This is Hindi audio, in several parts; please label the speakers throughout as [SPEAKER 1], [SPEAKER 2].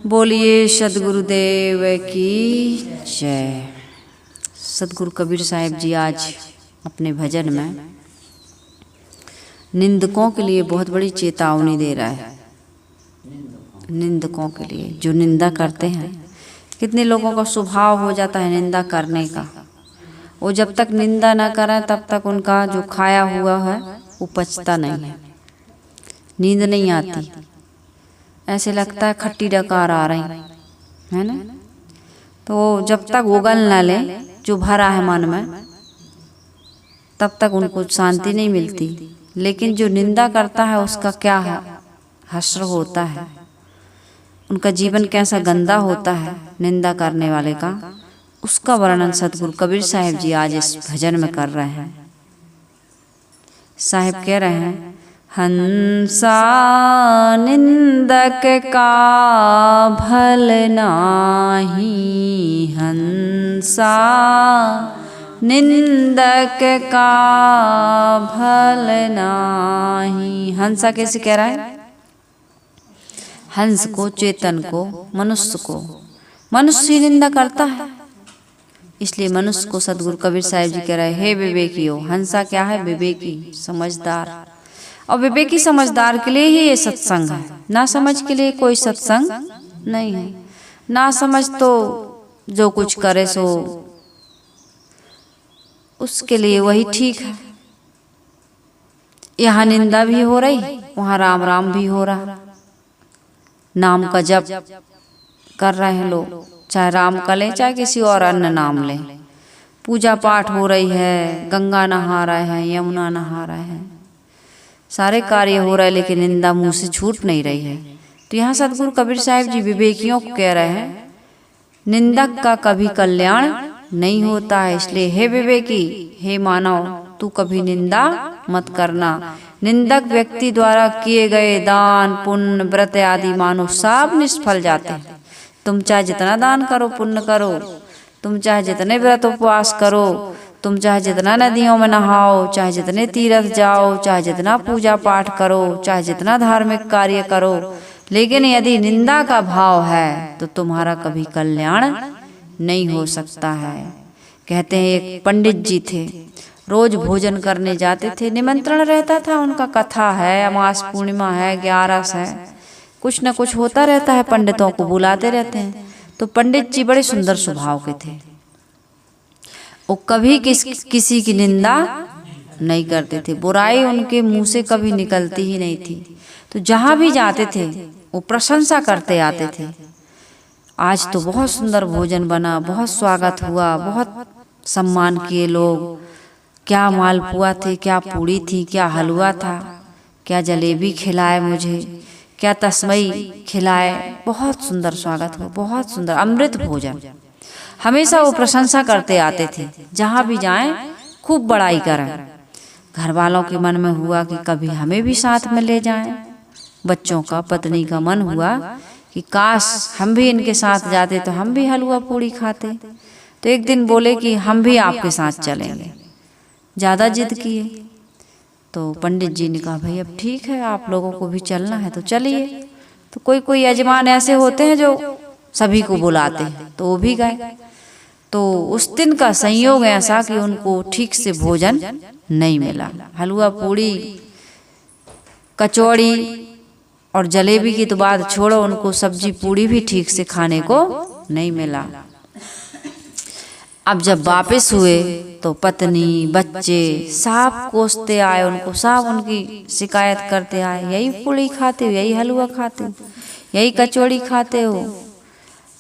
[SPEAKER 1] बोलिए सदगुरुदेव की जय। सदगुरु कबीर साहिब जी आज अपने भजन में निंदकों के लिए बहुत बड़ी चेतावनी दे रहा है। निंदकों के लिए, जो निंदा करते हैं, कितने लोगों का स्वभाव हो जाता है निंदा करने का। वो जब तक निंदा ना करें तब तक उनका जो खाया हुआ है वो पचता नहीं है, नींद नहीं आती, ऐसे लगता है खट्टी डकार आ रही है ना। तो जब तक उगल ना ले जो भरा है मन में, तब तक उनको शांति नहीं मिलती। लेकिन जो निंदा करता है उसका क्या है हश्र होता है, उनका जीवन कैसा गंदा होता है निंदा करने वाले का, उसका वर्णन सदगुरु कबीर साहिब जी आज इस भजन में कर रहे हैं। साहिब कह रहे हैं, हंसा निंदक का भल नाही, हंसा निंदक का भल नाही। हंसा कैसे कह रहा है? हंस को, चेतन को, मनुष्य को, मनुष्य ही निंदा करता है। इसलिए मनुष्य को सदगुरु कबीर साहिब जी कह रहे हैं, हे विवेकियो। हंसा क्या है? विवेकी, समझदार। और विवेकी समझदार के लिए ही ये सत्संग है, ना समझ के लिए कोई सत्संग नहीं है। ना समझ तो जो कुछ करे सो उसके लिए वही ठीक है। यहाँ निंदा भी हो रही, वहाँ राम राम भी हो रहा। नाम का जप कर रहे हैं लोग, चाहे राम का लें चाहे किसी और अन्य नाम लें। पूजा पाठ हो रही है, गंगा नहा रहे हैं, यमुना नहा रहे हैं, सारे कार्य हो रहे हैं, लेकिन निंदा मुंह से छूट नहीं रही है। तो यहाँ सदगुरु कबीर साहिब जी विवेकियों को कह रहे हैं, निंदक का कभी कल्याण नहीं होता है। इसलिए हे विवेकी, हे मानव, तू कभी निंदा मत करना। निंदक व्यक्ति द्वारा किए गए दान, पुण्य, व्रत आदि मानो सब निष्फल जाते हैं। तुम चाहे जितना दान करो, पुण्य करो, तुम चाहे जितने व्रत उपवास करो, तुम चाहे जितना नदियों में नहाओ, चाहे जितने तीर्थ जाओ, चाहे जितना पूजा पाठ करो, चाहे जितना धार्मिक कार्य करो, लेकिन यदि निंदा का भाव है तो तुम्हारा कभी कल्याण नहीं हो सकता है। कहते हैं एक पंडित जी थे, रोज भोजन करने जाते थे, निमंत्रण रहता था उनका, कथा है, अमास पूर्णिमा है, 11 है, कुछ न कुछ होता रहता है, पंडितों को बुलाते रहते हैं। तो पंडित जी बड़े सुंदर स्वभाव के थे, वो कभी किसी की निंदा नहीं करते थे, बुराई उनके मुंह से कभी निकलती ही नहीं थी। तो जहाँ भी जाते थे वो प्रशंसा करते आते थे। आज तो बहुत सुंदर भोजन बना, बहुत स्वागत हुआ, बहुत सम्मान किए लोग, क्या मालपुआ थे, क्या पूड़ी थी, क्या हलवा था, क्या जलेबी खिलाए मुझे, क्या तस्मई खिलाए, बहुत सुंदर स्वागत हुआ, बहुत सुंदर अमृत भोजन। हमेशा वो प्रशंसा करते आते थे, जहाँ भी जाएं खूब बड़ाई करें। घर वालों के मन में हुआ कि कभी हमें भी साथ में ले जाएं। बच्चों का, पत्नी का मन हुआ कि काश हम भी इनके साथ जाते तो हम भी हलवा पूड़ी खाते। तो एक दिन बोले कि हम भी आपके साथ चलेंगे। ज़्यादा जिद किए तो पंडित जी ने कहा, भाई अब ठीक है, आप लोगों को भी चलना है तो चलिए। तो कोई कोई यजमान ऐसे होते हैं जो सभी को बुलाते हैं, तो वो भी गए। तो उस दिन का संयोग ऐसा कि उनको ठीक से भोजन नहीं मिला। हलवा पूड़ी, कचौड़ी और जलेबी की तो बात छोड़ो, उनको सब्जी पूड़ी भी ठीक से खाने को नहीं मिला। अब जब वापस हुए तो पत्नी, बच्चे सब कोसते आए उनको, सब उनकी शिकायत करते आए, यही पूड़ी खाते हो, यही हलवा खाते हो, यही कचौड़ी खाते हो,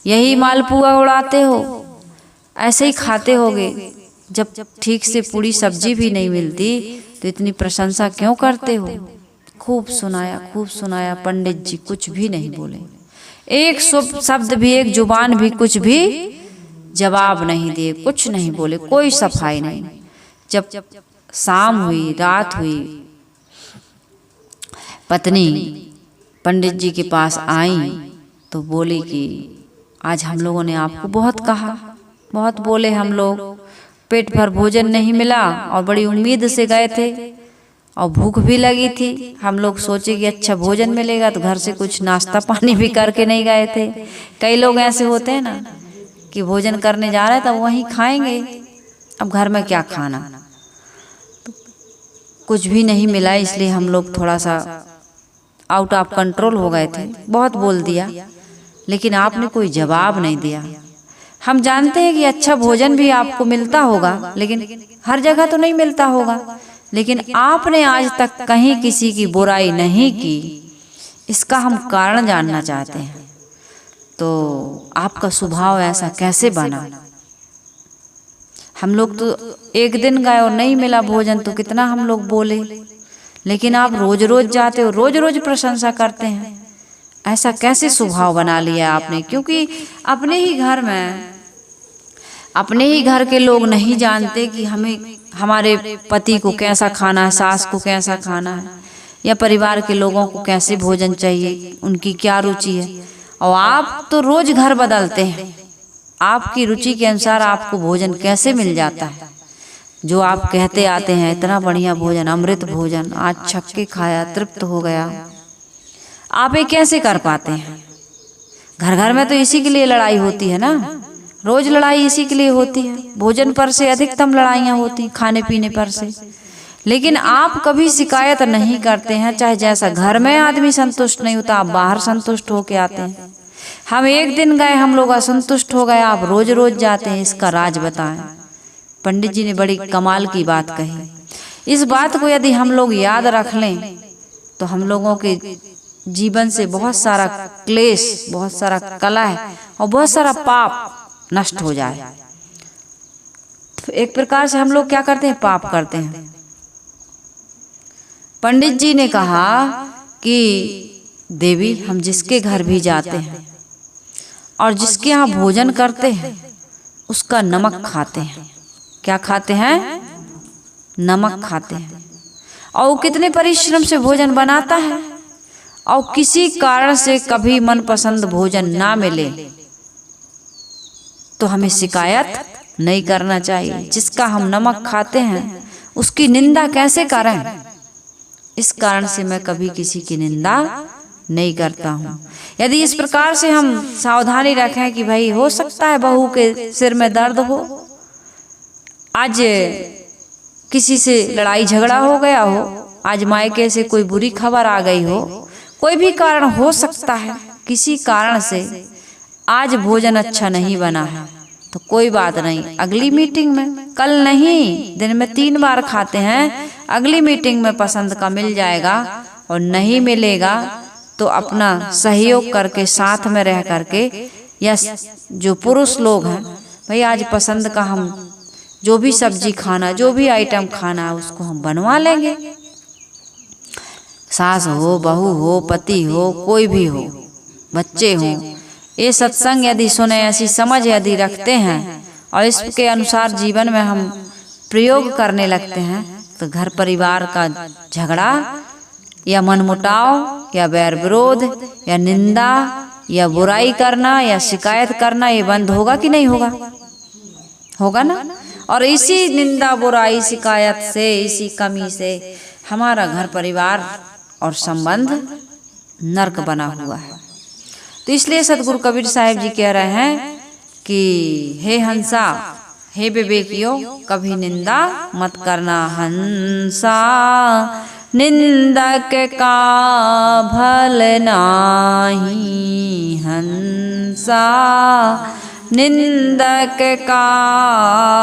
[SPEAKER 1] यही मालपुआ उड़ाते हो, ऐसे ही खाते होगे। जब ठीक से पूरी सब्जी भी नहीं मिलती तो इतनी प्रशंसा क्यों करते हो? खूब सुनाया, खूब सुनाया। पंडित जी कुछ भी नहीं बोले, एक शब्द भी, एक जुबान भी कुछ भी जवाब नहीं दिए, कुछ नहीं बोले, कोई सफाई नहीं। जब शाम हुई, रात हुई, पत्नी पंडित जी के पास आई तो बोली कि आज हम लोगों ने आपको बहुत कहा, बहुत बोले हम लोग, पेट भर भोजन नहीं मिला और बड़ी उम्मीद से गए थे, और भूख भी लगी थी। हम लोग सोचे कि अच्छा भोजन मिलेगा, तो घर से कुछ नाश्ता पानी भी करके नहीं गए थे। कई लोग ऐसे होते हैं ना कि भोजन करने जा रहे हैं तो वहीं खाएंगे, अब घर में क्या खाना। तो कुछ भी नहीं मिला, इसलिए हम लोग थोड़ा सा आउट ऑफ कंट्रोल हो गए थे। बहुत बोल दिया, लेकिन आपने कोई जवाब नहीं दिया। हम जानते हैं कि अच्छा भोजन भी आपको मिलता होगा, लेकिन हर जगह तो नहीं मिलता होगा। लेकिन आपने आज तक कहीं किसी की बुराई नहीं की, इसका हम कारण जानना चाहते हैं। तो आपका स्वभाव ऐसा कैसे बना? हम लोग तो एक दिन गए और नहीं मिला भोजन तो कितना हम लोग बोले, लेकिन आप रोज रोज जाते हो, रोज रोज प्रशंसा करते हैं। ऐसा कैसे स्वभाव बना लिया आपने? क्योंकि अपने ही घर में, अपने ही घर के लोग नहीं जानते कि हमें, हमारे पति को कैसा खाना है, सास को कैसा खाना है, या परिवार के लोगों को कैसे भोजन चाहिए, उनकी क्या रुचि है। और आप तो रोज घर बदलते हैं, आपकी रुचि के अनुसार आपको भोजन कैसे मिल जाता है। जो आप कहते आते हैं इतना बढ़िया भोजन, अमृत भोजन, आज छक के खाया, तृप्त हो गया, आप ये कैसे कर पाते हैं? घर घर में तो इसी के लिए लड़ाई होती है ना, रोज लड़ाई इसी के लिए होती है। भोजन पर से अधिकतम लड़ाइयाँ होती, खाने पीने पर से। लेकिन आप कभी शिकायत नहीं करते हैं, चाहे जैसा घर में आदमी संतुष्ट नहीं होता, आप बाहर संतुष्ट होके आते हैं। हम एक दिन गए, हम लोग असंतुष्ट हो गए, आप रोज रोज जाते हैं, इसका राज बताएं। पंडित जी ने बड़ी कमाल की बात कही। इस बात को यदि हम लोग याद रख लें तो हम लोगों के जीवन से बहुत सारा क्लेश, बहुत सारा कलह और बहुत सारा पाप नष्ट हो जाए। तो एक प्रकार से हम लोग क्या करते हैं? पाप करते हैं। पंडित जी ने कहा कि देवी, हम जिसके घर भी जाते हैं और जिसके यहाँ भोजन करते हैं उसका नमक खाते हैं। क्या खाते हैं? नमक खाते हैं। और वो कितने परिश्रम से भोजन बनाता है, और किसी कारण से कभी मनपसंद भोजन ना मिले तो हमें शिकायत नहीं करना चाहिए। जिसका हम नमक खाते हैं उसकी निंदा कैसे करें? इस कारण से मैं कभी किसी की निंदा नहीं करता हूँ। यदि इस प्रकार से हम सावधानी रखें कि भाई हो सकता है बहू के सिर में दर्द हो, आज किसी से लड़ाई झगड़ा हो गया हो, आज मायके से कोई बुरी खबर आ गई हो, कोई भी कारण हो सकता है, किसी कारण से आज भोजन अच्छा नहीं बना है, तो कोई बात नहीं, अगली मीटिंग में, कल नहीं, दिन में 3 बार खाते हैं, अगली मीटिंग में पसंद का मिल जाएगा। और नहीं मिलेगा तो अपना सहयोग करके, साथ में रह करके, या जो पुरुष लोग हैं, भाई आज पसंद का हम जो भी सब्जी खाना, जो भी आइटम खाना है उसको हम बनवा लेंगे। सास हो, बहू हो, पति हो, कोई भी हो, बच्चे हों, ये सत्संग यदि सुने, ऐसी समझ यदि रखते हैं और इसके अनुसार जीवन में हम प्रयोग करने लगते हैं, तो घर परिवार का झगड़ा या मनमुटाव या बैर विरोध या निंदा या बुराई करना या शिकायत करना, ये बंद होगा कि नहीं होगा? होगा ना। और इसी निंदा, बुराई, शिकायत से, इसी कमी से हमारा घर परिवार और संबंध नरक बना हुआ है। तो इसलिए सतगुरु कबीर साहिब जी कह रहे हैं कि हे हंसा, हे विवेकियों, कभी निंदा मत करना। हंसा निंदक का भल नाही, हंसा निंदक का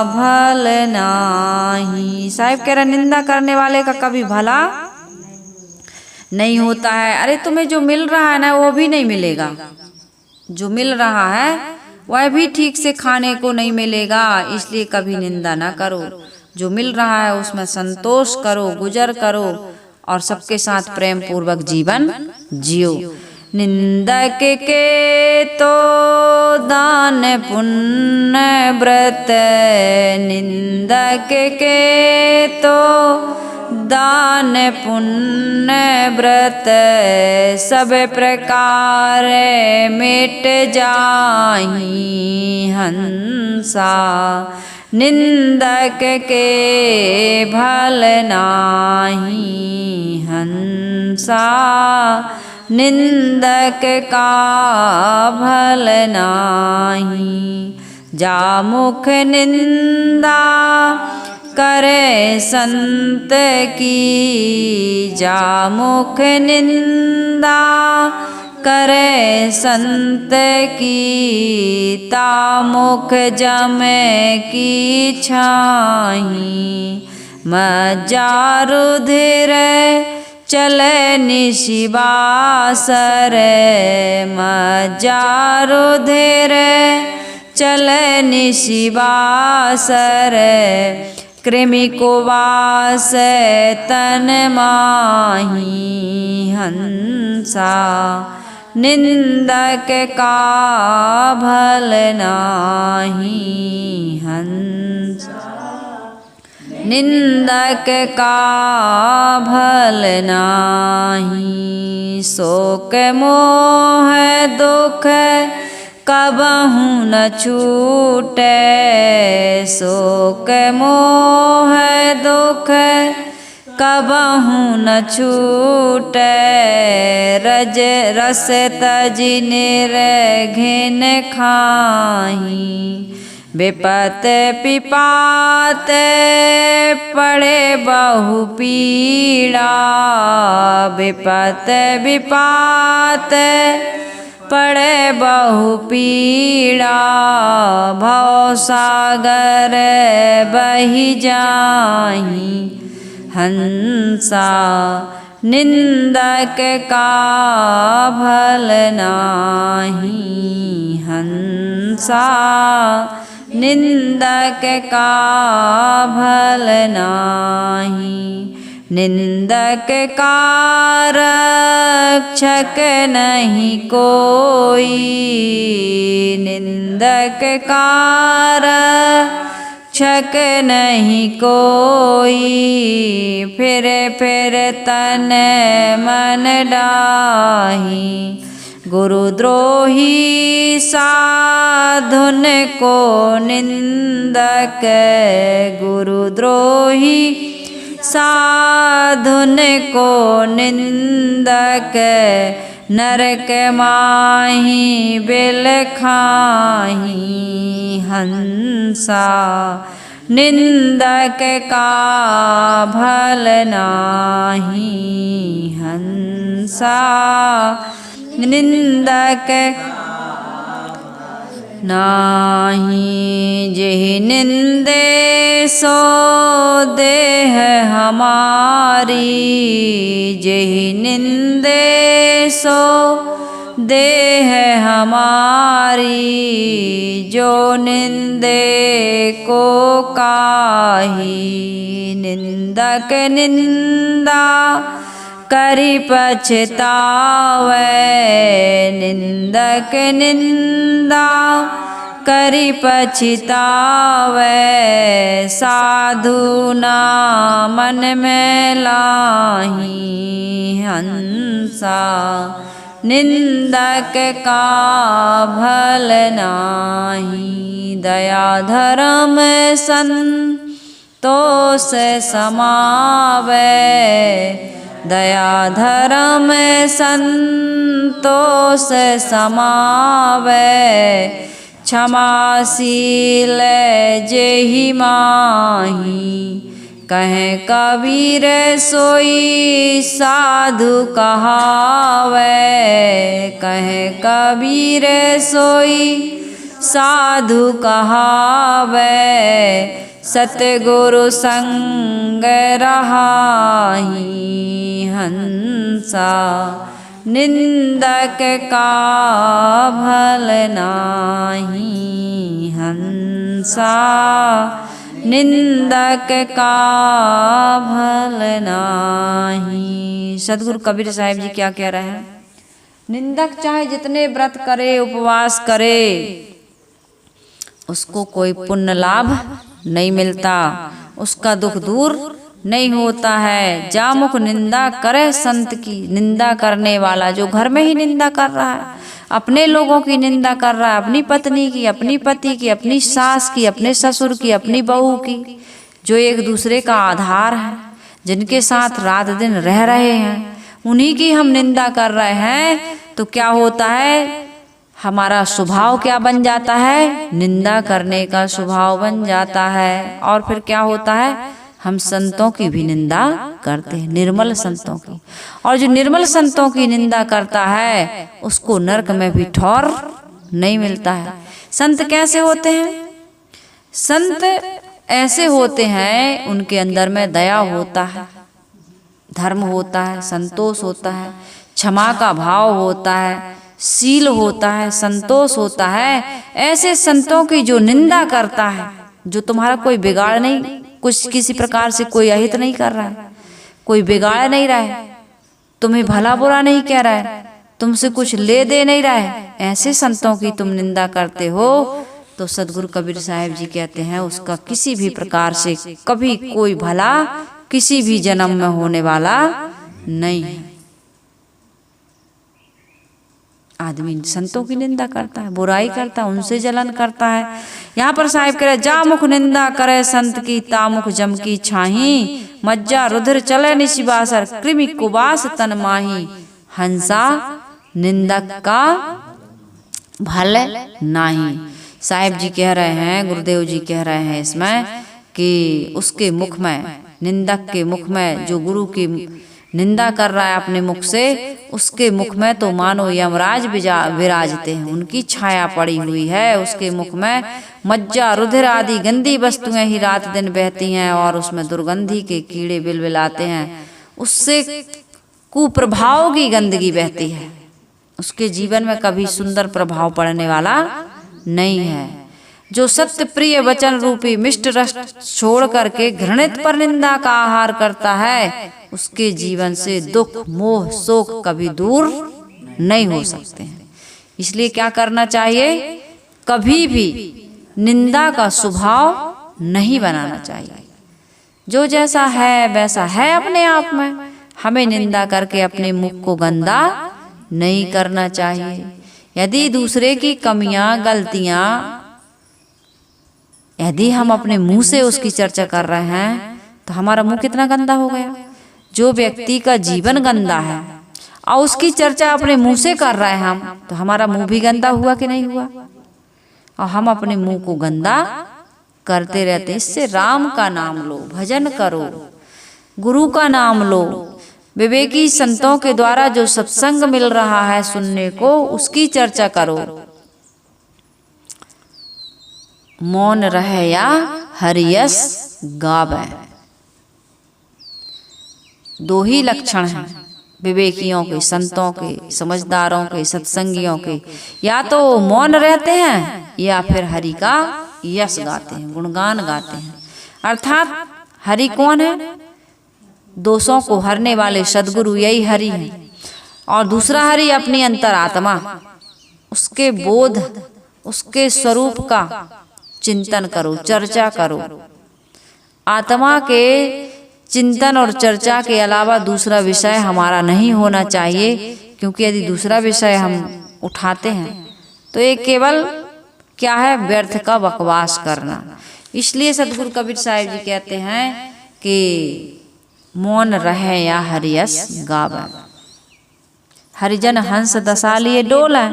[SPEAKER 1] भल नाही। साहिब कह रहे निंदा करने वाले का कभी भला नहीं होता है। अरे तुम्हें जो मिल रहा है ना वो भी नहीं मिलेगा, जो मिल रहा है वह भी ठीक से खाने को नहीं मिलेगा, इसलिए कभी निंदा ना करो। जो मिल रहा है उसमें संतोष करो, गुजर करो और सबके साथ प्रेम पूर्वक जीवन जियो। निंदक के तो दान पुण्य व्रत, निंदक के तो दान पुण्य व्रत, सब प्रकार मिट जाहि हंसा। निंदक के भल नाही हंसा, निंदक का भल नाही। जा मुख निंदा करे संत की, जा मुख निंदा करे संत की, ता मुख जम की छाही। मज्जा रुधिर चले निशिबासर, मज्जा रुधिर चले निशिबासर, कृमि को वास तन माही हंसा। निंदक का भल नाही हंसा, निंदक का भल नाही। शोक मोह दुख कबहु न छूटे, शोक मोह दुख कबहु न छूटे, रज रस तजि निर्घिन खाही। विपत पिपात पड़े बहु पीड़ा, विपत विपात पड़े बहु पीड़ा, भव सागर बहि जाहि हंसा। निंदक का भल नाही हंसा, निंदक का भल नाही। निंदक का रक्षक नहीं कोई, निंदक का रक्षक नहीं कोई, फिर फिर तन मन डाही। गुरुद्रोही साधुन को निंदक, गुरुद्रोही साधुन को निंदक, नरक माही बिल खाही हंसा। निंदक का भल नाही हंसा, निंदक नाही। जेहि निंदे सो देह हमारी, जेहि निंदे सो देह हमारी, जो निंदे को काहि। निंदक निंदा करि पछतावे, निंदक निंदा करि पछतावे, साधु ना मन में लाही हंसा। निंदक का भल नाही, दया धर्म संतोष समावे, दया धर्म संतोष समावे, क्षमाशील जेहि माही। कहे कबीर सोई साधु कहावे, कहे कबीर सोई साधु कहावे, सतगुरु संग रहाहि हंसा। निंदक का भल नाही हंसा, निंदक का भल नाही। सदगुरु कबीर साहिब जी क्या कह रहे हैं? निंदक चाहे जितने व्रत करे उपवास करे उसको कोई पुण्य लाभ नहीं मिलता, उसका दुख दूर नहीं होता है। जामुख निंदा करे संत की, निंदा करने वाला जो घर में ही निंदा कर रहा है अपने लोगों की निंदा कर रहा है, अपनी पत्नी की, अपनी पति की, अपनी सास की, अपने ससुर की, अपनी बहू की, जो एक दूसरे का आधार है, जिनके साथ रात दिन रह रहे हैं, उन्हीं की हम निंदा कर रहे हैं। तो क्या होता है, हमारा स्वभाव क्या बन जाता है, निंदा करने का स्वभाव बन जाता है। और फिर क्या होता है, हम संतों की भी निंदा करते हैं, निर्मल संतों की। और जो निर्मल संतों की निंदा करता है उसको नरक में भी ठौर नहीं मिलता है। संत कैसे होते हैं, संत ऐसे होते हैं, उनके अंदर में दया होता है, धर्म होता है, संतोष होता है, क्षमा का भाव होता है, शील होता है, संतोष होता है। ऐसे संतों की जो निंदा करता है, जो तुम्हारा कोई बिगाड़ नहीं, कुछ किसी प्रकार से कोई अहित नहीं कर रहा है, कोई बिगाड़ नहीं रहा है, तुम्हें भला बुरा नहीं कह रहा है, तुमसे कुछ ले दे नहीं रहा है, ऐसे संतों की तुम निंदा करते हो, तो सदगुरु कबीर साहिब जी कहते हैं उसका किसी भी प्रकार से कभी कोई भला किसी भी जन्म में होने वाला नहीं है। आदमी संतों की निंदा करता है, बुराई करता है, उनसे जलन करता है। यहाँ पर साहिब कह रहे, जा मुख निंदा करे संत की, तामुख जम की छाही, मज्जा रुधिर चले निशिबासर, कृमि कुबास तन माही, हंसा निंदक का भल नाही। साहिब जी कह रहे हैं, गुरुदेव जी कह रहे हैं इसमें कि उसके मुख में, निंदक के मुख में, जो गुरु की निंदा कर रहा है अपने मुख से, उसके मुख में तो मानो यमराज विराजते हैं, उनकी छाया पड़ी हुई है। उसके मुख में मज्जा रुधिर आदि गंदी वस्तुएं ही रात दिन बहती हैं, और उसमें दुर्गंधी के कीड़े बिलबिलाते हैं, उससे कुप्रभाव की गंदगी बहती है। उसके जीवन में कभी सुंदर प्रभाव पड़ने वाला नहीं है। जो सत्य प्रिय वचन रूपी मिष्ट रस छोड़ करके घृणित पर निंदा का आहार करता है, उसके जीवन से दुख मोह शोक कभी दूर नहीं हो सकते हैं। इसलिए क्या करना चाहिए, कभी भी निंदा का स्वभाव नहीं बनाना चाहिए। जो जैसा है वैसा है अपने आप में, हमें निंदा करके अपने मुख को गंदा नहीं करना चाहिए। यदि दूसरे की कमियां गलतियां यदि हम अपने मुंह से उसकी चर्चा कर रहे हैं, तो हमारा मुंह कितना गंदा हो गया। जो व्यक्ति का जीवन गंदा है और उसकी चर्चा अपने मुंह से कर रहे हैं हम, तो हमारा मुंह भी गंदा हुआ कि नहीं हुआ। और हम अपने मुंह को गंदा करते रहते। इससे राम का नाम लो, भजन करो, गुरु का नाम लो, विवेकी संतों के द्वारा जो सत्संग मिल रहा है सुनने को, उसकी चर्चा करो। मौन रहे या हरियस गावे, दो ही लक्षण हैं विवेकियों के, संतों के, समझदारों के, सत्संगियों के। या तो मौन रहते हैं या फिर हरि का यश गाते हैं, गुणगान गाते हैं। अर्थात हरि कौन है, दोषों को हरने वाले सदगुरु, यही हरि है। और दूसरा हरि अपनी अंतरात्मा, उसके बोध, उसके स्वरूप का चिंतन करो, चर्चा करो। आत्मा के चिंतन और चर्चा के अलावा दूसरा विषय हमारा नहीं होना चाहिए, क्योंकि यदि दूसरा विषय हम उठाते हैं तो ये केवल क्या है, व्यर्थ का बकवास करना। इसलिए सदगुरु कबीर साहिब जी कहते हैं कि मौन रहे या हरियस गावे, हरिजन हंस दशा लिए डोलें,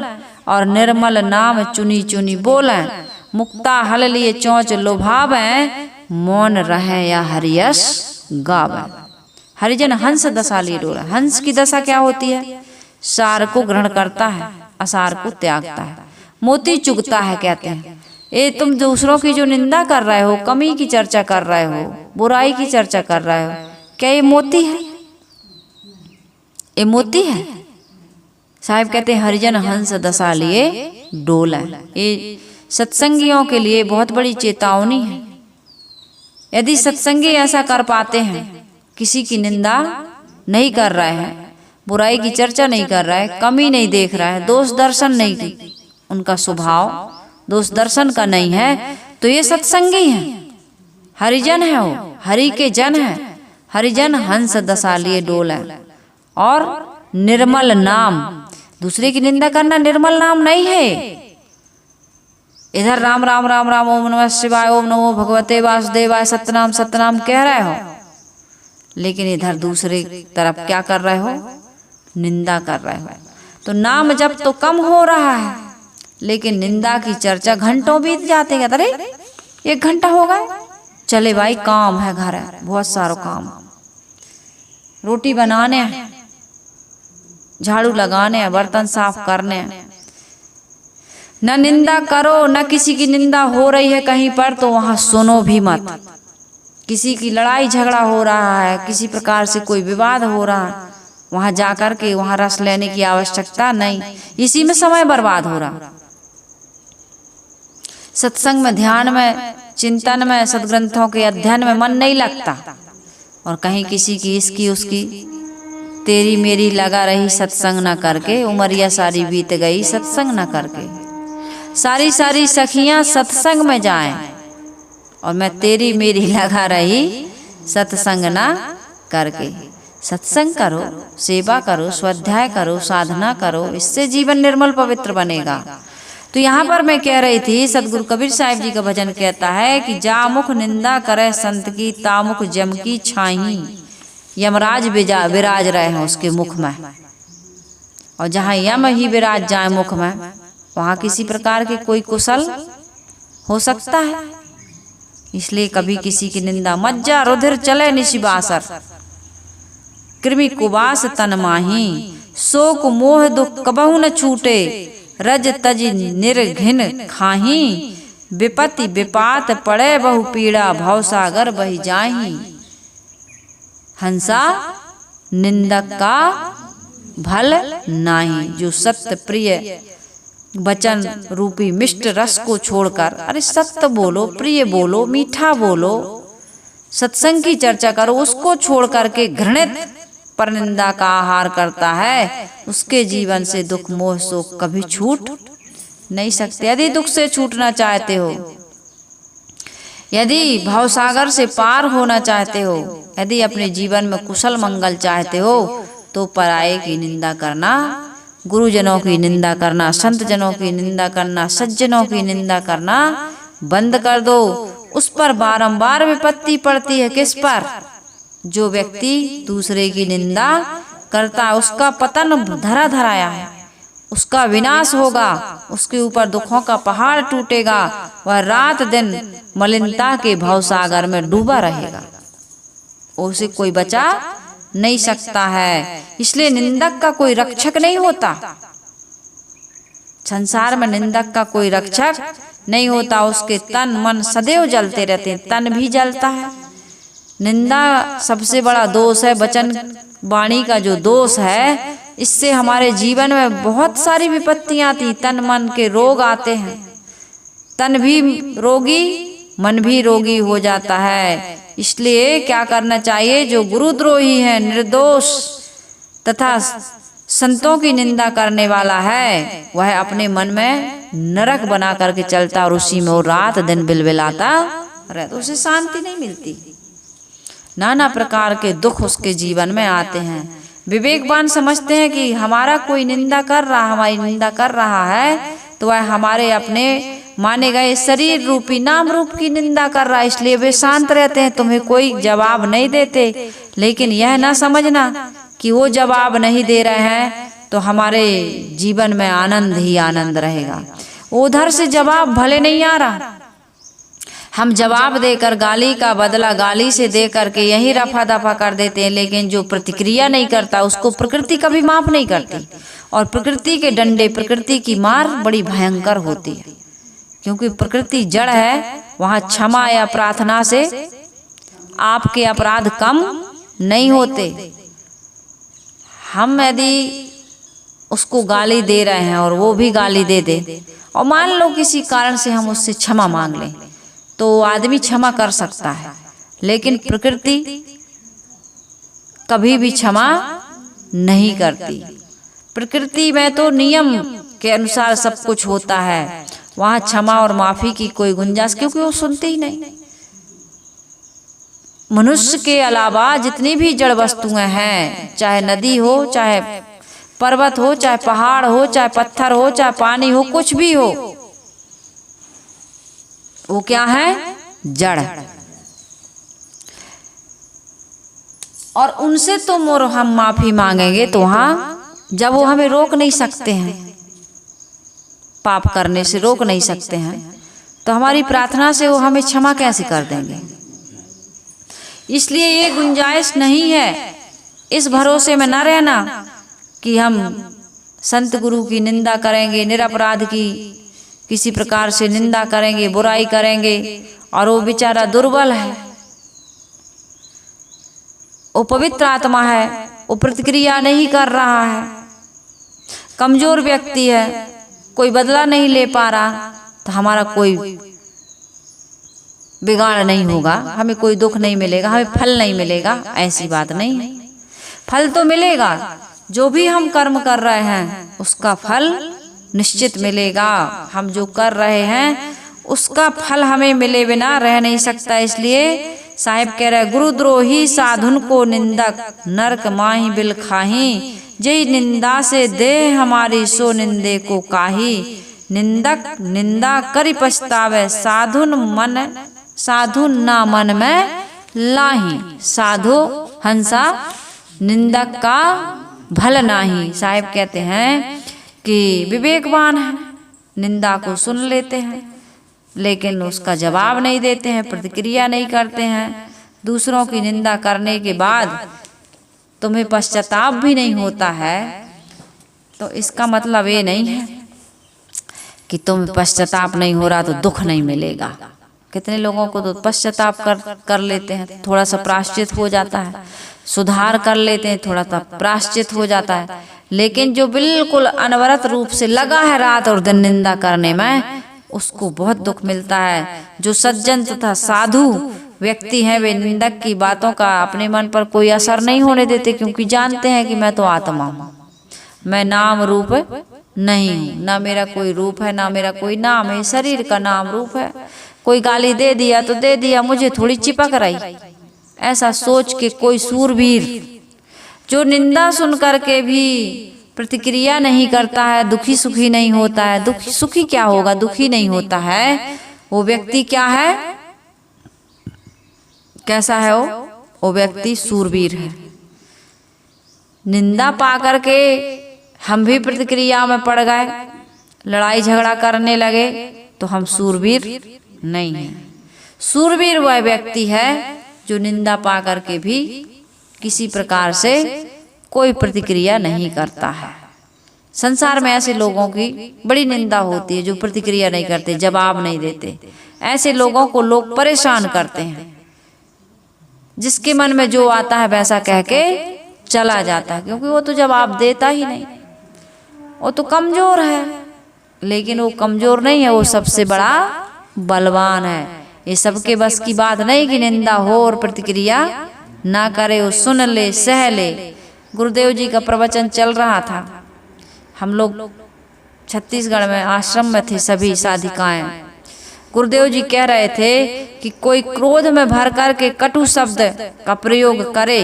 [SPEAKER 1] और निर्मल नाम चुनी चुनी बोलें, मुक्ता हल लिए चौंच लोभावें, मौन रहे या हरियस गावे। हरिजन हंस दशा लिए डोले। हंस की दशा क्या होती है, सार को ग्रहण करता है, असार को त्यागता है, मोती चुगता है। कहते हैं ये तुम दूसरों की जो निंदा कर रहे हो, कमी की चर्चा कर रहे हो, बुराई की चर्चा कर रहे हो, क्या ये मोती है, ये मोती है। साहिब कहते हैं हरिजन हंस दशा लिए डोला। ये सत्संगियों के लिए बहुत बड़ी चेतावनी है। यदि सत्संगी ऐसा कर पाते हैं, किसी की निंदा नहीं कर रहे हैं, बुराई की चर्चा नहीं कर रहा है, कमी नहीं देख रहा है, दोष दर्शन नहीं की, उनका स्वभाव दोष दर्शन का नहीं है, तो ये सत्संगी हैं, हरिजन है, वो हरि के जन है। हरिजन हंस दशा लिए डोले और निर्मल नाम, दूसरे की निंदा करना निर्मल नाम नहीं है। इधर राम राम राम राम, ओम नमः शिवाय, ओम नमो भगवते वासुदेवाय, सतनाम सतनाम कह रहे हो, लेकिन इधर दूसरे तरफ क्या कर रहे हो, निंदा कर रहे हो। तो नाम जप तो कम हो रहा है, लेकिन निंदा की चर्चा घंटों बीत जाते हैं। अरे 1 घंटा हो गया, चले भाई काम है, घर है, बहुत सारा काम, रोटी बनाने, झाड़ू लगाने, बर्तन साफ करने। न निंदा करो, न किसी की निंदा हो रही है कहीं पर तो वहां सुनो भी मत। किसी की लड़ाई झगड़ा हो रहा है, किसी प्रकार से कोई विवाद हो रहा है, वहां जाकर के वहां रस लेने की आवश्यकता नहीं, इसी में समय बर्बाद हो रहा। सत्संग में, ध्यान में, चिंतन में, सदग्रंथों के अध्ययन में मन नहीं लगता, और कहीं किसी की इसकी उसकी तेरी मेरी लगा रही, सत्संग न करके उमरिया सारी बीत गई, सत्संग न करके। सारी सारी सखियां सत्संग में जाएं, और मैं तेरी मेरी लगा रही, सत्संग ना करके। सत्संग करो, सेवा करो, स्वाध्याय करो, साधना करो, इससे जीवन निर्मल पवित्र बनेगा। तो यहाँ पर मैं कह रही थी, सतगुरु कबीर साहिब जी का भजन कहता है कि जा मुख निंदा करे संत की, तामुख जम की छाही। यमराज विराज रहे हैं उसके मुख में, और जहाँ यम ही विराज जाए मुख में, वहाँ किसी प्रकार के कोई कुशल हो सकता है। इसलिए कभी किसी की निंदा मत जा, रुधिर चले निशिबासर, कृमि कुबास तन माही, शोक मोह दुख कबहु न छूटे, रज तज निर्घिन खाही, विपत्ति विपात पड़े बहु पीड़ा, भवसागर बहि जाही। हंसा निंदक का भल नाही, जो सत्य प्रिय वचन रूपी मिष्ट रस को छोड़कर, अरे सत्य बोलो, प्रिय बोलो, मीठा बोलो, सत्संग की चर्चा करो, उसको छोड़ करके घृणित पर निंदा का आहार करता है, उसके जीवन से दुख मोह शोक कभी छूट नहीं सकते। यदि दुख से छूटना चाहते हो, यदि भवसागर से पार होना चाहते हो, यदि अपने जीवन में कुशल मंगल चाहते हो, तो पराये की निंदा करना, गुरुजनों की निंदा करना, संत जनों की निंदा करना, सज्जनों की निंदा करना बंद कर दो। उस पर बारंबार विपत्ति पड़ती है। किस पर? जो व्यक्ति दूसरे की निंदा करता है, उसका पतन धरा धराया है, उसका विनाश होगा, उसके ऊपर दुखों का पहाड़ टूटेगा, वह रात दिन मलिनता के भवसागर में डूबा रहेगा, उसे कोई बचा नहीं सकता है। इसलिए निंदक का कोई रक्षक नहीं होता, संसार में निंदक का कोई रक्षक नहीं होता। उसके तन मन सदैव जलते रहते हैं, तन भी जलता है। निंदा सबसे बड़ा दोष है, वचन वाणी का जो दोष है, इससे हमारे जीवन में बहुत सारी विपत्तियां आती, तन मन के रोग आते हैं, तन भी रोगी मन भी रोगी हो जाता है। इसलिए क्या करना चाहिए? जो गुरुद्रोही है, निर्दोष तथा संतों की निंदा करने वाला है, वह अपने मन में नरक बना करके चलता और उसी में वो रात दिन बिलबिलाता रहता, उसे शांति नहीं मिलती। नाना प्रकार के दुख उसके जीवन में आते हैं। विवेकवान समझते हैं कि हमारा कोई निंदा कर रहा, हमारी निंदा कर रहा है, तो वह हमारे अपने माने गए शरीर रूपी नाम रूप की निंदा कर रहा है, इसलिए वे शांत रहते हैं, तुम्हें कोई जवाब नहीं देते। लेकिन यह ना समझना कि वो जवाब नहीं दे रहे हैं तो हमारे जीवन में आनंद ही आनंद रहेगा। उधर से जवाब भले नहीं आ रहा, हम जवाब देकर गाली का बदला गाली से दे करके यही रफा दफा कर देते हैं, लेकिन जो प्रतिक्रिया नहीं करता उसको प्रकृति कभी माफ नहीं करती। और प्रकृति के डंडे, प्रकृति की मार बड़ी भयंकर होती है, क्योंकि प्रकृति जड़ है। वहाँ क्षमा या प्रार्थना से आपके अपराध कम नहीं होते। हम यदि उसको गाली दे रहे हैं और वो भी गाली दे दे, और मान लो किसी कारण से हम उससे क्षमा मांग लें, तो आदमी क्षमा कर सकता है, लेकिन प्रकृति कभी भी क्षमा नहीं करती। प्रकृति में तो नियम के अनुसार सब कुछ होता है, वहाँ क्षमा और माफी की कोई गुंजाइश, क्योंकि वो सुनते ही नहीं। मनुष्य के अलावा जितनी भी जड़ वस्तुएं हैं, चाहे नदी हो, चाहे पर्वत हो, चाहे पहाड़ हो, चाहे पत्थर हो, चाहे पानी हो, कुछ भी हो, वो क्या है? जड़। और उनसे तुम और हम माफी मांगेंगे तो वहां, जब वो हमें रोक नहीं सकते हैं, पाप करने से रोक नहीं सकते हैं, तो हमारी प्रार्थना से वो हमें क्षमा कैसे कर देंगे? इसलिए ये गुंजाइश नहीं है, इस भरोसे में न रहना कि हम संत गुरु की निंदा करेंगे, निरपराध की किसी प्रकार से निंदा करेंगे, बुराई करेंगे, और वो बेचारा दुर्बल है, वो पवित्र आत्मा है, वो प्रतिक्रिया नहीं कर रहा है, कमजोर व्यक्ति है, कोई बदला नहीं ले पा रहा, तो हमारा कोई बिगाड़ नहीं होगा, हमें कोई दुख नहीं मिलेगा, हमें फल नहीं मिलेगा, ऐसी बात नहीं है। फल तो मिलेगा, जो भी हम कर्म कर रहे हैं उसका फल निश्चित मिलेगा। हम जो कर रहे हैं उसका फल हमें मिले बिना रह नहीं सकता। इसलिए साहिब कह रहे, गुरुद्रोही साधुन को निंदक, नरक माही बिल खाही, जय निंदा से दे हमारी, सो निंदे को काही। निंदक निंदा करी पछतावे, साधु ना मन में लाही। साधु हंसा निंदक का भल नाही। साहिब कहते हैं कि विवेकवान है, निंदा को सुन लेते हैं लेकिन उसका जवाब नहीं देते हैं, प्रतिक्रिया नहीं करते हैं। दूसरों की निंदा करने के बाद तुम्हें पश्चाताप भी नहीं होता है, तो इसका मतलब ये नहीं है कि तुम्हें पश्चाताप नहीं हो रहा तो दुख नहीं मिलेगा। कितने लोगों को तो पश्चाताप कर लेते हैं, थोड़ा सा प्रायश्चित हो जाता है, सुधार कर लेते हैं, थोड़ा सा प्रायश्चित हो जाता है। लेकिन जो बिल्कुल अनवरत रूप से लगा है रात और दिन निंदा करने में, उसको बहुत दुख मिलता है। जो सज्जन तथा साधु व्यक्ति हैं, वे निंदक की बातों का अपने मन पर कोई असर नहीं होने देते, क्योंकि जानते हैं कि मैं तो आत्मा हूँ, मैं नाम रूप नहीं हूँ, ना मेरा कोई रूप है, ना मेरा कोई नाम है, शरीर का नाम रूप है। कोई गाली दे दिया तो दे दिया, मुझे थोड़ी चिपक रही, ऐसा सोच के कोई सूरवीर जो निंदा सुन करके भी प्रतिक्रिया नहीं करता है, दुखी सुखी नहीं होता है, दुखी सुखी क्या होगा, दुखी नहीं होता है, वो व्यक्ति क्या है, कैसा है वो व्यक्ति सूरवीर है। निंदा पा करके हम भी प्रतिक्रिया में पड़ गए, लड़ाई झगड़ा करने लगे, तो हम सूरवीर नहीं है। सूरवीर वह व्यक्ति है जो निंदा पा करके भी किसी प्रकार से कोई प्रतिक्रिया नहीं करता है। संसार में ऐसे लोगों की बड़ी निंदा होती है जो प्रतिक्रिया नहीं करते, जवाब नहीं देते। ऐसे लोगों को लोग परेशान करते हैं, जिसके मन में जो आता है वैसा कह के चला जाता है, क्योंकि वो तो जवाब देता ही नहीं, वो तो कमजोर है। लेकिन वो कमजोर नहीं है, वो सबसे बड़ा बलवान है। ये सबके बस की बात नहीं कि निंदा हो और प्रतिक्रिया ना करे, वो सुन ले, सह ले। गुरुदेव जी का प्रवचन चल रहा था, हम लोग छत्तीसगढ़ में आश्रम में थे, सभी साधिकाएं। गुरुदेव जी कह रहे थे कि कोई क्रोध में भर कर के कटु शब्द का प्रयोग करे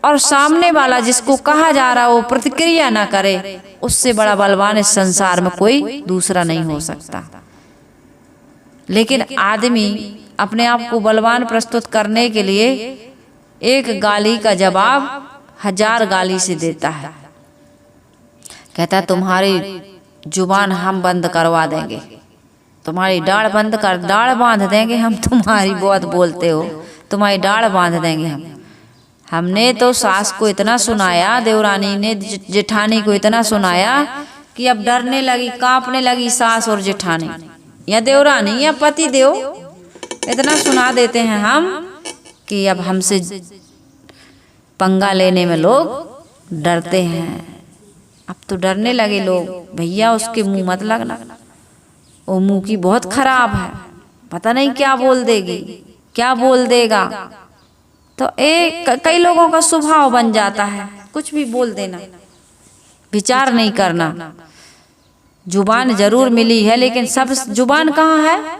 [SPEAKER 1] और सामने वाला जिसको कहा जा रहा हो प्रतिक्रिया ना करे, उससे बड़ा बलवान इस संसार में कोई दूसरा नहीं हो सकता। लेकिन आदमी अपने आप को बलवान प्रस्तुत करने के लिए एक गाली का जवाब 1000 गाली से देता है। कहता है तुम्हारी जुबान हम बंद करवा देंगे, तुम्हारी डाढ़ बंद कर, डाढ़ बांध देंगे हम, तुम्हारी बहुत बोलते हो, तुम्हारी डाढ़ बांध देंगे हम। हमने तो सास को इतना सुनाया, देवरानी ने जेठानी को इतना सुनाया कि अब डरने लगी, कांपने लगी सास और जेठानी, या देवरानी या पति देव, इतना सुना देते हैं हम कि अब हमसे पंगा लेने में लोग डरते हैं। अब तो डरने लगे लोग, भैया उसके मुंह मत लगना, वो मुंह की बहुत खराब है, पता नहीं क्या बोल देगी, क्या बोल देगा। तो कई लोगों का स्वभाव बन जाता है कुछ भी बोल देना, विचार नहीं करना। जुबान जरूर मिली है, लेकिन सब जुबान कहाँ है?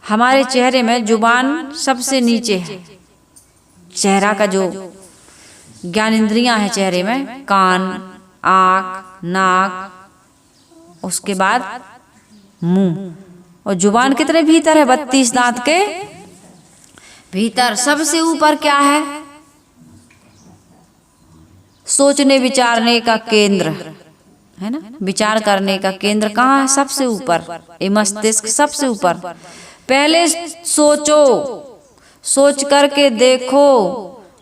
[SPEAKER 1] हमारे चेहरे में जुबान सबसे नीचे है। चेहरा का जो ज्ञान इंद्रियां है चेहरे में, कान, आँख, नाक, उसके बाद मुंह। और जुबान कितने भीतर है? 32 दांत के भीतर। सबसे ऊपर क्या है? सोचने विचारने का केंद्र है ना, विचार करने का केंद्र कहाँ है? सबसे ऊपर, ये मस्तिष्क सबसे ऊपर। पहले सोचो, सोच करके देखो,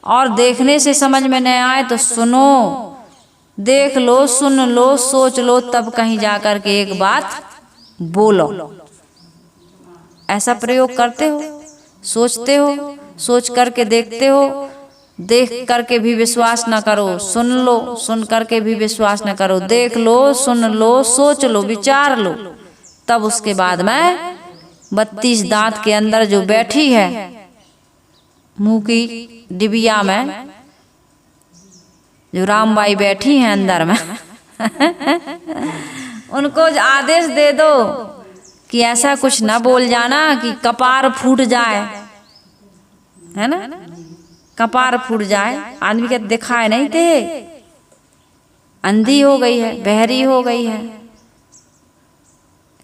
[SPEAKER 1] और देखने से समझ में नहीं आए तो सुनो, देख लो, सुन लो, सोच लो, तब कहीं जाकर के एक बात बोलो। ऐसा प्रयोग करते हो? सोचते हो, सोच करके देखते हो, देख करके भी विश्वास न करो, सुन लो, सुन करके भी विश्वास न करो, देख लो, सुन लो, सोच लो, विचार लो, तब उसके बाद में 32 दांत के अंदर जो बैठी है मुंह की डिबिया में, जो रामबाई बैठी हैं अंदर में उनको आदेश दे दो कि ऐसा कुछ ना बोल जाना कि कपार फूट जाए, है ना, कपार फूट जाए। आदमी के दिखाए नहीं थे, अंधी हो गई है, बहरी हो गई है,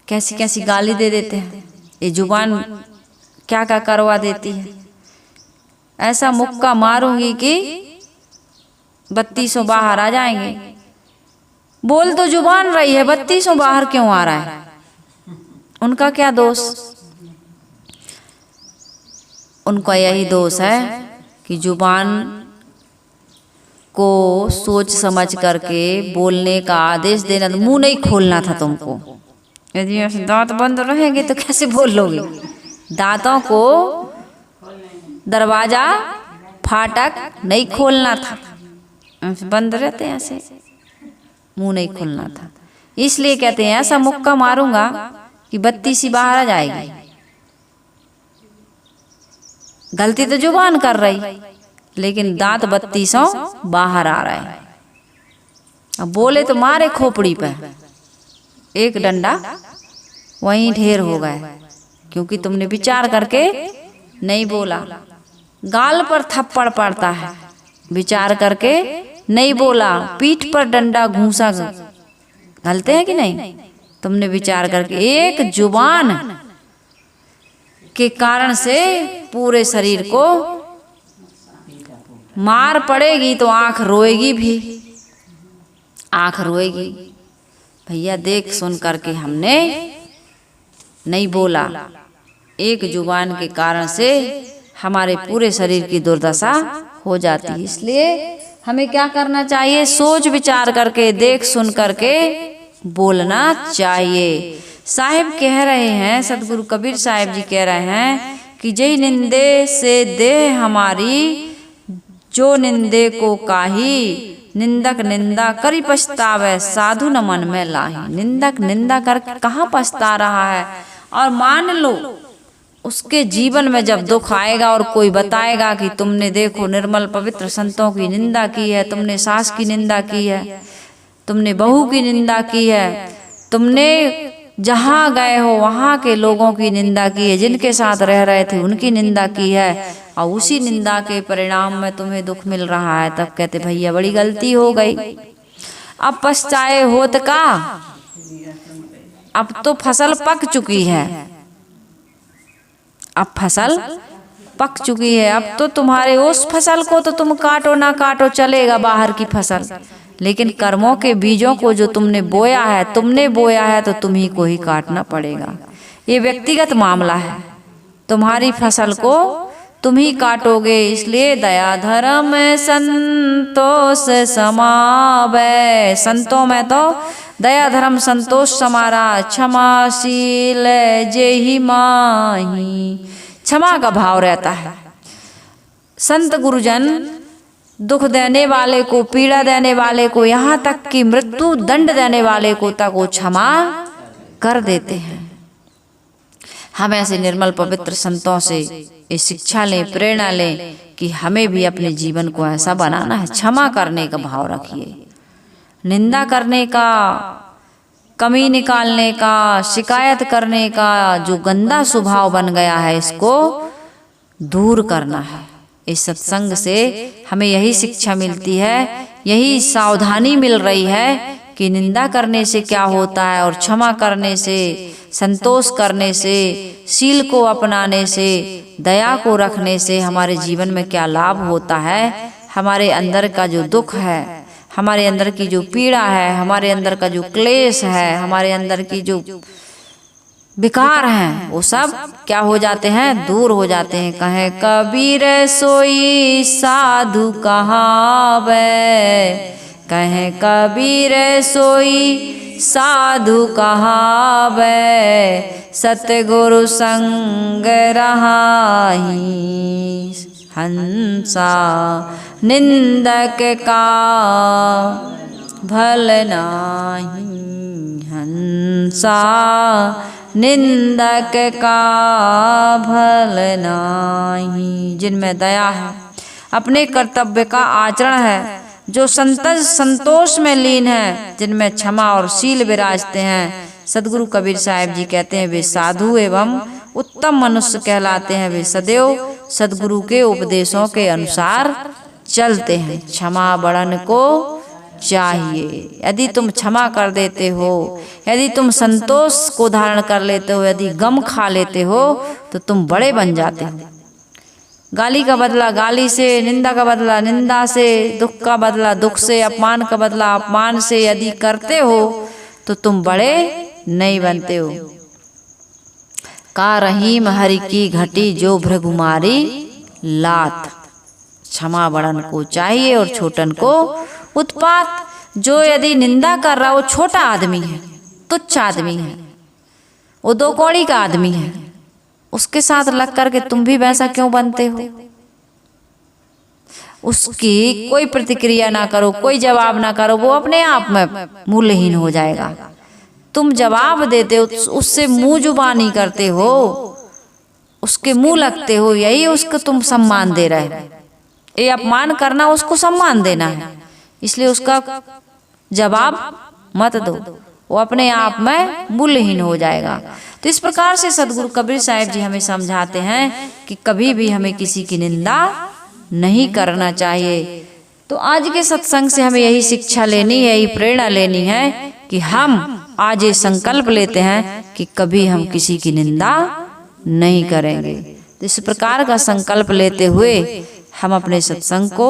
[SPEAKER 1] कैसी कैसी गाली दे देते हैं। ये जुबान क्या क्या करवा देती है। ऐसा मुक्का मारूंगी कि 32 बाहर आ जाएंगे। बोल तो जुबान रही है, 32 बाहर क्यों आ रहा है? उनका क्या दोष? उनका यही दोष है कि जुबान को सोच समझ करके बोलने का आदेश देना। मुंह नहीं खोलना था तुमको। यदि दांत बंद रहेंगे तो कैसे बोल लोगे? दांतों को दरवाजा, फाटक नहीं खोलना था, बंद रहते हैं ऐसे, मुंह नहीं खोलना था। इसलिए कहते हैं ऐसा मुक्का मारूंगा कि 32 बाहर आ जाएगी। गलती तो जुबान कर रही, लेकिन दांत 32 बाहर आ रहे हैं। अब बोले तो मारे खोपड़ी पे, एक डंडा वहीं ढेर हो गए, क्योंकि तुमने विचार करके नहीं बोला। गाल पर थप्पड़ पड़ता है, विचार करके नहीं बोला, पीठ पर डंडा घूंसा। गलते हैं कि नहीं? तुमने विचार करके। एक जुबान के कारण से पूरे शरीर को मार पड़ेगी तो आंख रोएगी भी, आंख रोएगी। भैया देख सुन करके हमने नहीं बोला, एक जुबान के कारण से हमारे पूरे शरीर की दुर्दशा हो जाती है। इसलिए हमें क्या करना चाहिए? सोच विचार करके, देख सुन करके बोलना चाहिए। साहिब कह रहे हैं, सतगुरु कबीर साहिब जी कह रहे हैं कि जय निंदे से दे हमारी, जो निंदे को काही, निंदक निंदा करी पछतावे, साधु न मन में लाही। निंदक निंदा कर कहाँ पछता रहा है? और मान लो उसके जीवन में जब दुख आएगा और कोई बताएगा कि तुमने देखो निर्मल पवित्र संतों की निंदा की है, तुमने सास की निंदा की है, तुमने बहू की निंदा की है, तुमने जहाँ गए हो वहाँ के लोगों की निंदा की है, जिनके साथ रह रहे थे उनकी निंदा की है, और उसी निंदा के परिणाम में तुम्हें दुख मिल रहा है। तब कहते भैया बड़ी गलती हो गई, अब पछताए होत का, अब तो फसल पक चुकी है, अब फसल पक चुकी है। अब तो तुम्हारे उस फसल को तो तुम काटो ना काटो चलेगा, बाहर की फसल, लेकिन कर्मों के बीजों को जो तुमने बोया है, तुमने बोया है तो तुम्ही को ही काटना पड़ेगा। ये व्यक्तिगत मामला है, तुम्हारी फसल को तुम ही काटोगे। इसलिए दया धर्म संतोष समावे, संतों में तो दया धर्म संतोष समारा, क्षमाशील जेहि माही, क्षमा का भाव रहता है। संत गुरुजन दुख देने वाले को, पीड़ा देने वाले को, यहाँ तक कि मृत्यु दंड देने वाले को तक वो क्षमा कर देते हैं। हम ऐसे निर्मल पवित्र संतों से ये शिक्षा लें, प्रेरणा लें कि हमें भी अपने जीवन को ऐसा बनाना है। क्षमा करने का भाव रखिए, निंदा करने का, कमी निकालने का, शिकायत करने का जो गंदा स्वभाव बन गया है, इसको दूर करना है। इस सत्संग से हमें यही शिक्षा मिलती है यही सावधानी मिल रही है कि निंदा करने से क्या होता है और क्षमा करने से, संतोष करने से, शील को अपनाने से, दया को रखने से हमारे जीवन में क्या लाभ होता है। हमारे अंदर का जो दुख है, हमारे अंदर की जो पीड़ा है, हमारे अंदर का जो क्लेश है, हमारे अंदर की जो विकार हैं, वो सब क्या हो जाते हैं, दूर हो जाते हैं। कहे कबीर सोई साधु कहावे, कहे कबीर सोई साधु कहावे, सतगुरु संग रहाही हंसा निंदक का भल नाही, हंसा निंदक का भल नाही। जिनमें दया है, अपने कर्तव्य का आचरण है, जो संतोष में लीन है, जिनमें क्षमा और शील विराजते हैं, सदगुरु कबीर साहिब जी कहते हैं वे साधु एवं उत्तम मनुष्य कहलाते हैं। वे सदैव सदगुरु के उपदेशों के अनुसार चलते हैं। क्षमा बड़न को चाहिए। यदि तुम क्षमा कर देते हो, यदि तुम संतोष को धारण कर लेते हो, यदि गम खा लेते हो, तो तुम बड़े बन जाते हो। गाली का बदला गाली से, निंदा का बदला निंदा से, दुख का बदला दुख से, अपमान का बदला अपमान से यदि करते हो तो तुम बड़े नहीं बनते हो। का रहीम हरि की घटी जो भृगुमारी लात, क्षमा बड़न को चाहिए और छोटन को उत्पात। जो यदि निंदा कर रहा, वो छोटा आदमी है, तुच्छ आदमी है, वो दो कौड़ी का आदमी है, उसके साथ लग करके तुम भी वैसा क्यों बनते हो। उसकी कोई प्रतिक्रिया ना करो, कोई जवाब ना करो, वो अपने आप में मूल्यहीन हो जाएगा। तुम जवाब देते हो, उससे मुंह जुबानी करते हो, उसके मुंह लगते हो, यही उसको तुम सम्मान दे रहे हो। ये अपमान करना उसको सम्मान देना है, इसलिए उसका जवाब मत दो, वो अपने आप में मूल्यहीन हो जाएगा। तो इस प्रकार से सदगुरु कबीर साहिब जी हमें समझाते हैं कि कभी भी हमें किसी की निंदा नहीं करना चाहिए। तो आज के सत्संग से हमें यही शिक्षा लेनी है, यही प्रेरणा लेनी है कि हम आज ये संकल्प लेते हैं कि कभी हम किसी की निंदा नहीं करेंगे। तो इस प्रकार का संकल्प लेते हुए हम अपने सत्संग को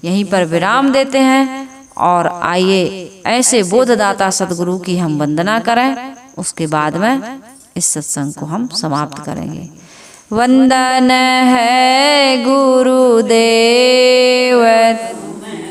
[SPEAKER 1] यहीं पर विराम देते हैं और आइए ऐसे बोधदाता सदगुरु की हम वंदना करें, उसके बाद में इस सत्संग को हम समाप्त करेंगे। वंदन है गुरुदेव